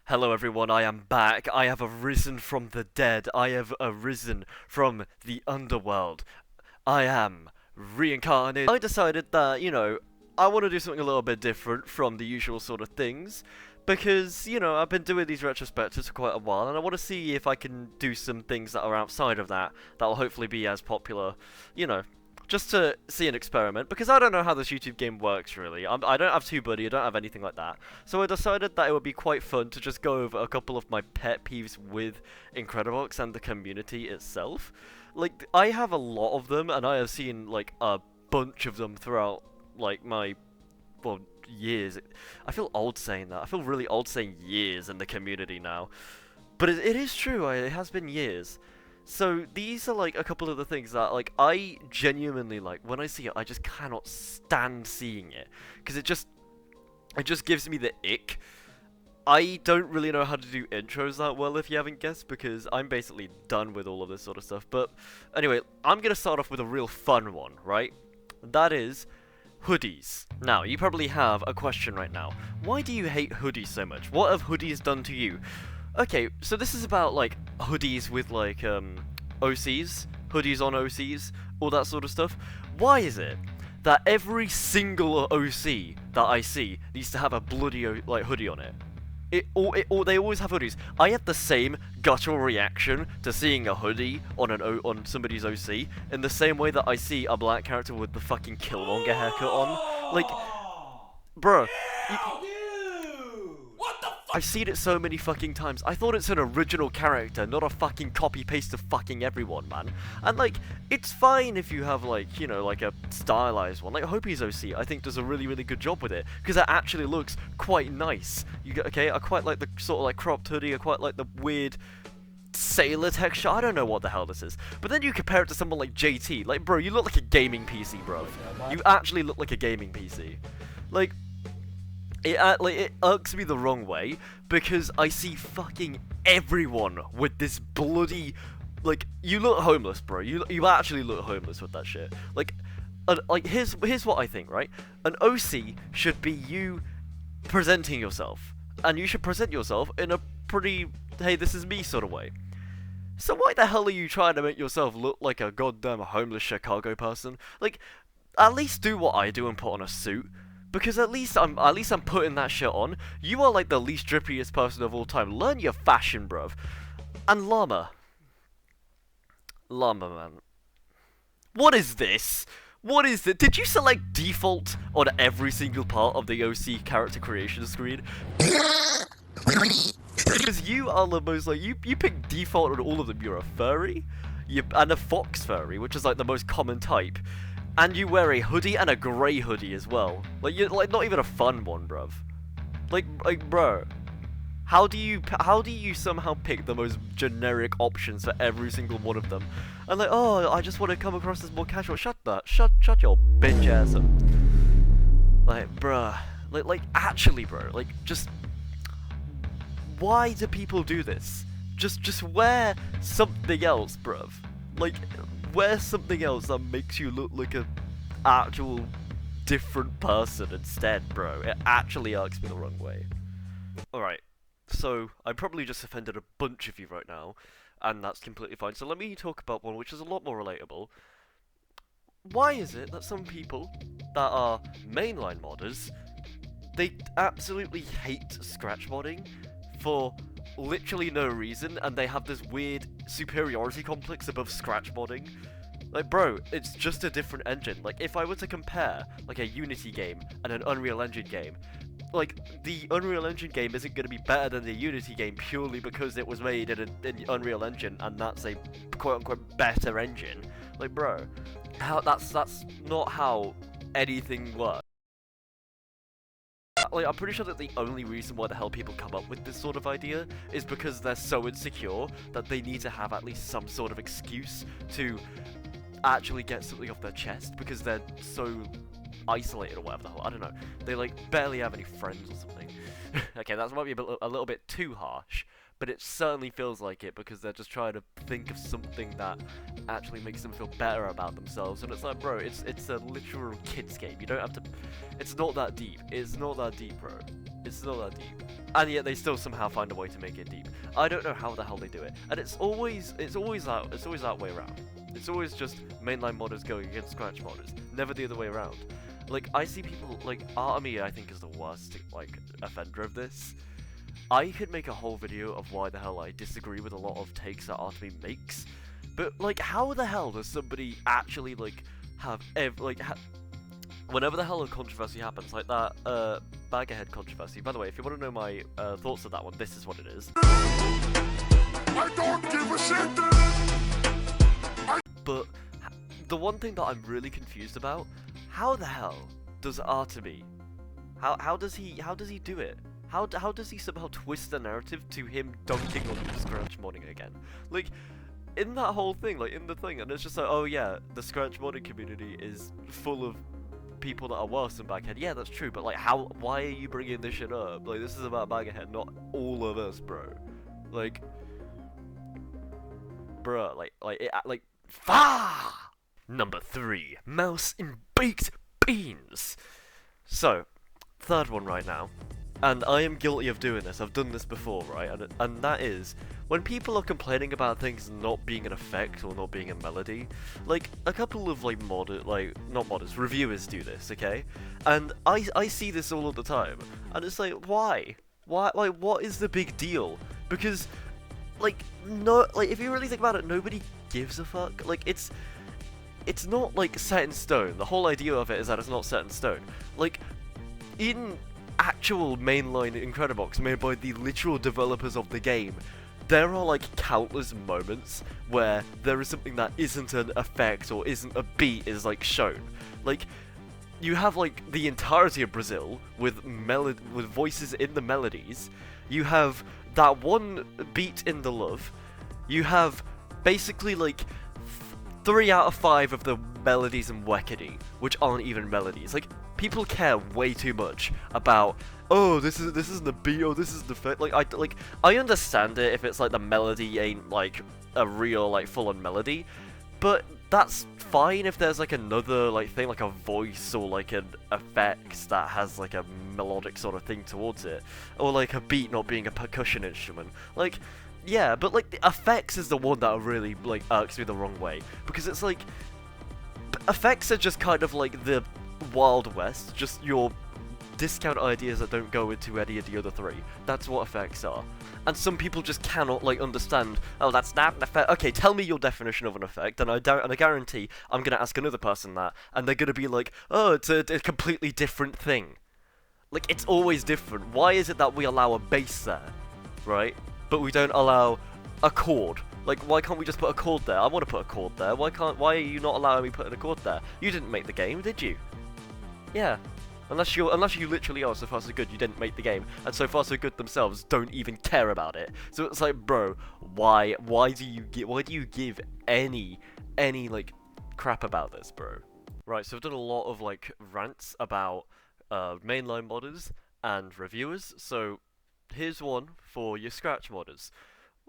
Hello everyone, I am back. I have arisen from the dead. I have arisen from the underworld. I am reincarnated. I decided that, I want to do something a little bit different from the usual sort of things. Because, I've been doing these retrospectives for quite a while, and I want to see if I can do some things that are outside of that, that will hopefully be as popular, you know, just to see an experiment, because I don't know how this YouTube game works really. I don't have TubeBuddy, I don't have anything like that. So I decided that it would be quite fun to just go over a couple of my pet peeves with Incredibox and the community itself. Like, I have a lot of them, and I have seen, like, a bunch of them throughout, like, my, well, years. I feel old saying that. I feel really old saying years in the community now. But it is true, it has been years. So these are like a couple of the things that like I genuinely like when I see it. I just cannot stand seeing it because it just gives me the ick. I don't really know how to do intros that well, if you haven't guessed, because I'm basically done with all of this sort of stuff. But anyway, I'm gonna start off with a real fun one, right? That is hoodies. Now, you probably have a question right now. Why do you hate hoodies so much? What have hoodies done to you? Okay, so this is about, like, hoodies with, like, OCs, hoodies on OCs, all that sort of stuff. Why is it that every single OC that I see needs to have a bloody, like, hoodie on it? They always have hoodies. I had the same guttural reaction to seeing a hoodie on on somebody's OC in the same way that I see a black character with the fucking Killmonger haircut on. Like, bruh, I've seen it so many fucking times. I thought it's an original character, not a fucking copy-paste of fucking everyone, man. And, like, it's fine if you have, like, like a stylized one. Like, Hopi's OC, I think, does a really, really good job with it. Because it actually looks quite nice. Okay? I quite like the sort of, like, cropped hoodie. I quite like the weird sailor texture. I don't know what the hell this is. But then you compare it to someone like JT. Like, bro, you look like a gaming PC, bro. You actually look like a gaming PC. Like, it irks me the wrong way because I see fucking everyone with this bloody, like, you look homeless, bro. You actually look homeless with that shit. Like here's what I think, right? An OC should be you presenting yourself, and you should present yourself in a pretty, hey, this is me sort of way. So why the hell are you trying to make yourself look like a goddamn homeless Chicago person? Like, at least do what I do and put on a suit. Because at least I'm putting that shit on. You are like the least drippiest person of all time. Learn your fashion, bruv. And llama. Llama, man. What is this? What is it? Did you select default on every single part of the OC character creation screen? Because you are the most, like, you pick default on all of them. You're a furry, and a fox furry, which is like the most common type. And you wear a hoodie and a grey hoodie as well. Like, you're like not even a fun one, bruv. Like, bro, how do you somehow pick the most generic options for every single one of them? And like, oh, I just want to come across as more casual. Shut your bitch ass up. Like, bruh, like actually, bro, like, just why do people do this? Just wear something else, bruv. Like, wear something else that makes you look like a actual different person instead, bro. It actually irks me the wrong way. Alright, so I probably just offended a bunch of you right now, and that's completely fine. So let me talk about one which is a lot more relatable. Why is it that some people that are mainline modders, they absolutely hate scratch modding for literally no reason, and they have this weird superiority complex above scratch modding? Like, bro, it's just a different engine. Like, if I were to compare, like, a Unity game and an Unreal Engine game, like, the Unreal Engine game isn't going to be better than the Unity game purely because it was made in Unreal Engine, and that's a quote-unquote better engine. Like, bro, that's not how anything works. Like, I'm pretty sure that the only reason why the hell people come up with this sort of idea is because they're so insecure that they need to have at least some sort of excuse to actually get something off their chest because they're so isolated or whatever the hell. I don't know. They, like, barely have any friends or something. Okay, that might be a little bit too harsh, but but it certainly feels like it because they're just trying to think of something that actually makes them feel better about themselves. And it's like, bro, it's a literal kids game. You don't have to. It's not that deep. It's not that deep, bro. It's not that deep. And yet they still somehow find a way to make it deep. I don't know how the hell they do it. And it's always that way around. It's always just mainline modders going against Scratch modders, never the other way around. Like, I see people, like, Artemy I think is the worst, like, offender of this. I could make a whole video of why the hell I disagree with a lot of takes that Artemy makes, but, like, how the hell does somebody actually, like, have, whenever the hell a controversy happens, like that, bag ahead controversy. By the way, if you want to know my, thoughts of that one, this is what it is. I don't give a shit! But, the one thing that I'm really confused about, how the hell does Artemy, how does he do it? How does he somehow twist the narrative to him dunking on the Scratch modding again? Like, in that whole thing, like, in the thing, and it's just like, oh yeah, the Scratch modding community is full of people that are worse than Baghead. Yeah, that's true, but like, why are you bringing this shit up? Like, this is about Baghead, not all of us, bro. Like, bruh, like, fah! Number 3, mouse in baked beans. So, third one right now, and I am guilty of doing this. I've done this before, right? And that is when people are complaining about things not being an effect or not being a melody. Like, a couple of like not modders, reviewers do this, okay? And I see this all of the time, and it's like, why? Like, what is the big deal? Because, like, no, like, if you really think about it, nobody gives a fuck. Like, it's not, like, set in stone. The whole idea of it is that it's not set in stone. Like, in actual mainline Incredibox made by the literal developers of the game, there are, like, countless moments where there is something that isn't an effect or isn't a beat is, like, shown. Like, you have, like, the entirety of Brazil with voices in the melodies. You have that one beat in the love. You have basically, like, 3 out of 5 of the melodies in Wekedy, which aren't even melodies. Like, people care way too much about, oh, this isn't a beat, oh, this is the effect. Like, I understand it if it's like the melody ain't like a real, like, full-on melody, but that's fine if there's like another, like, thing, like a voice or like an effect that has like a melodic sort of thing towards it, or like a beat not being a percussion instrument. Like, yeah, but like the effects is the one that really like irks me the wrong way, because it's like effects are just kind of like the Wild West, just your discount ideas that don't go into any of the other 3. That's what effects are. And some people just cannot like understand, oh, that's not an effect. Okay, tell me your definition of an effect, and I guarantee I'm gonna ask another person that, and they're gonna be like, oh, it's a completely different thing. Like, it's always different. Why is it that we allow a bass there, right? But we don't allow a chord. Like, why can't we just put a chord there? I want to put a chord there. Why are you not allowing me putting a chord there? You didn't make the game, did you? Yeah. Unless you literally are So Far So Good, you didn't make the game, and So Far So Good themselves don't even care about it. So it's like, bro, why do you give any like crap about this, bro? Right, so I've done a lot of like rants about mainline modders and reviewers. So here's one for your Scratch modders.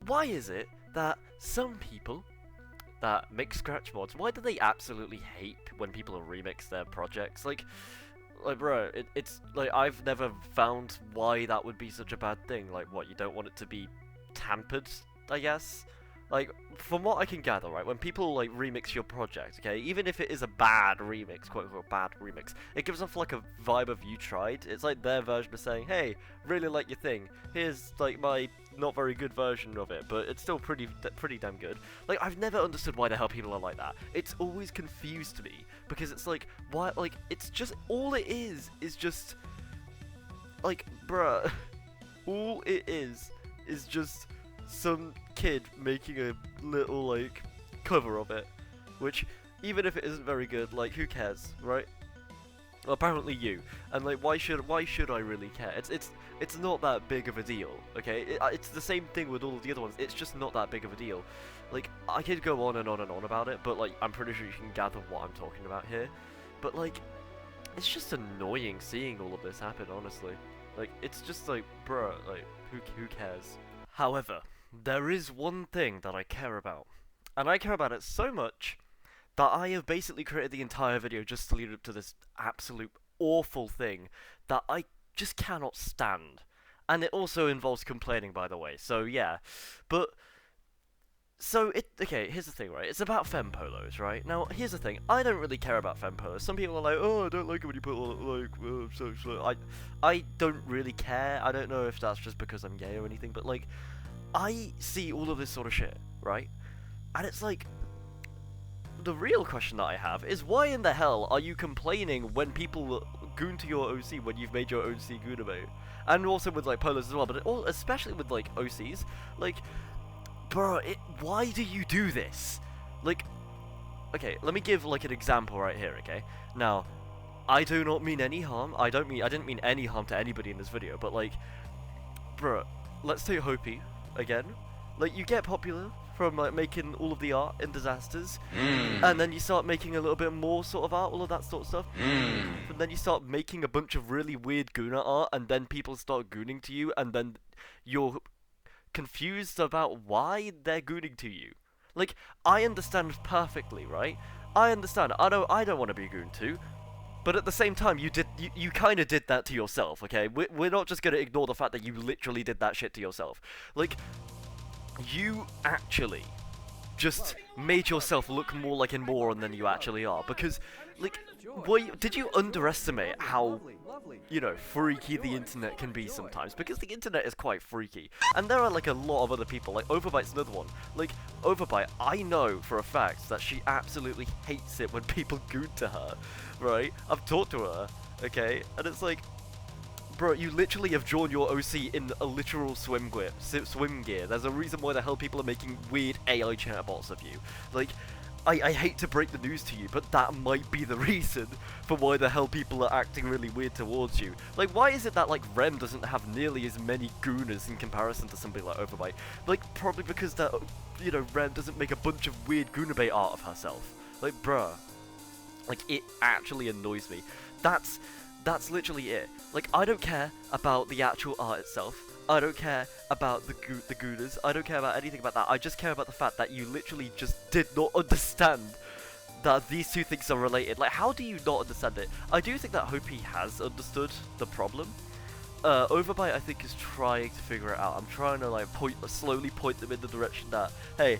Why is it that some people that make Scratch mods, why do they absolutely hate when people remix their projects? Like, bro, it's like, I've never found why that would be such a bad thing. Like, what, you don't want it to be tampered, I guess? Like, from what I can gather, right, when people, like, remix your project, okay, even if it is a bad remix, quote-unquote bad remix, it gives off, like, a vibe of you tried. It's like their version of saying, hey, really like your thing, here's, like, my not very good version of it, but it's still pretty damn good. Like, I've never understood why the hell people are like that. It's always confused me, because it's like, why, like, it's just, all it is just, like, bruh, all it is just some kid making a little, like, cover of it, which, even if it isn't very good, like, who cares, right? Well, apparently you, and like, why should I really care? It's not that big of a deal, okay? It's the same thing with all of the other ones. It's just not that big of a deal. Like, I could go on and on and on about it, but like, I'm pretty sure you can gather what I'm talking about here. But like, it's just annoying seeing all of this happen, honestly. Like, it's just like, bruh, like, who cares? However, there is one thing that I care about. And I care about it so much that I have basically created the entire video just to lead up to this absolute awful thing that I just cannot stand. And it also involves complaining, by the way, so yeah. But, okay, here's the thing, right? It's about femme polos, right? Now, here's the thing, I don't really care about femme polos. Some people are like, oh, I don't like it when you put, like, I don't really care. I don't know if that's just because I'm gay or anything, but, like, I see all of this sort of shit, right? And it's like, the real question that I have is why in the hell are you complaining when people goon to your OC when you've made your OC goon about? And also with like polos as well, but especially with like OCs, like, bro, why do you do this? Like, okay, let me give like an example right here, okay? Now, I do not mean any harm. I didn't mean any harm to anybody in this video, but like, bro, let's take Hopi again. Like, you get popular from like making all of the art in disasters, and then you start making a little bit more sort of art, all of that sort of stuff, and then you start making a bunch of really weird gooner art, and then people start gooning to you, and then you're confused about why they're gooning to you. Like, I understand perfectly, right? I understand. I don't want to be gooned to. But at the same time, you kind of did that to yourself, okay? We're not just gonna ignore the fact that you literally did that shit to yourself. Like, you actually just made yourself look more like a moron than you actually are, because, like, did you underestimate how, you know, freaky the internet can be sometimes? Because the internet is quite freaky, and there are, like, a lot of other people, like, Overbite's another one. Like, Overbite, I know for a fact that she absolutely hates it when people goon to her, right? I've talked to her, okay? And it's like, bro, you literally have drawn your OC in a literal swim gear. There's a reason why the hell people are making weird AI chatbots of you. Like, I hate to break the news to you, but that might be the reason for why the hell people are acting really weird towards you. Like, why is it that, like, Rem doesn't have nearly as many gooners in comparison to somebody like Overbite? Like, probably because that, you know, Rem doesn't make a bunch of weird goonerbait art of herself. Like, bruh. Like, it actually annoys me. That's literally it. Like, I don't care about the actual art itself. I don't care about the gooners. I don't care about anything about that. I just care about the fact that you literally just did not understand that these two things are related. Like, how do you not understand it? I do think that Hopi has understood the problem. Overbite, I think, is trying to figure it out. I'm trying to, like, slowly point them in the direction that, hey,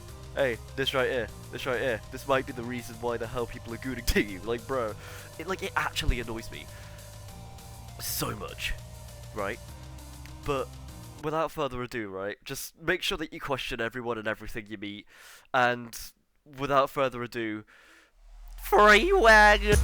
this right here, this might be the reason why the hell people are gooning to you. Like, bro, it actually annoys me so much, right? But without further ado, right, just make sure that you question everyone and everything you meet, and without further ado, free wagon!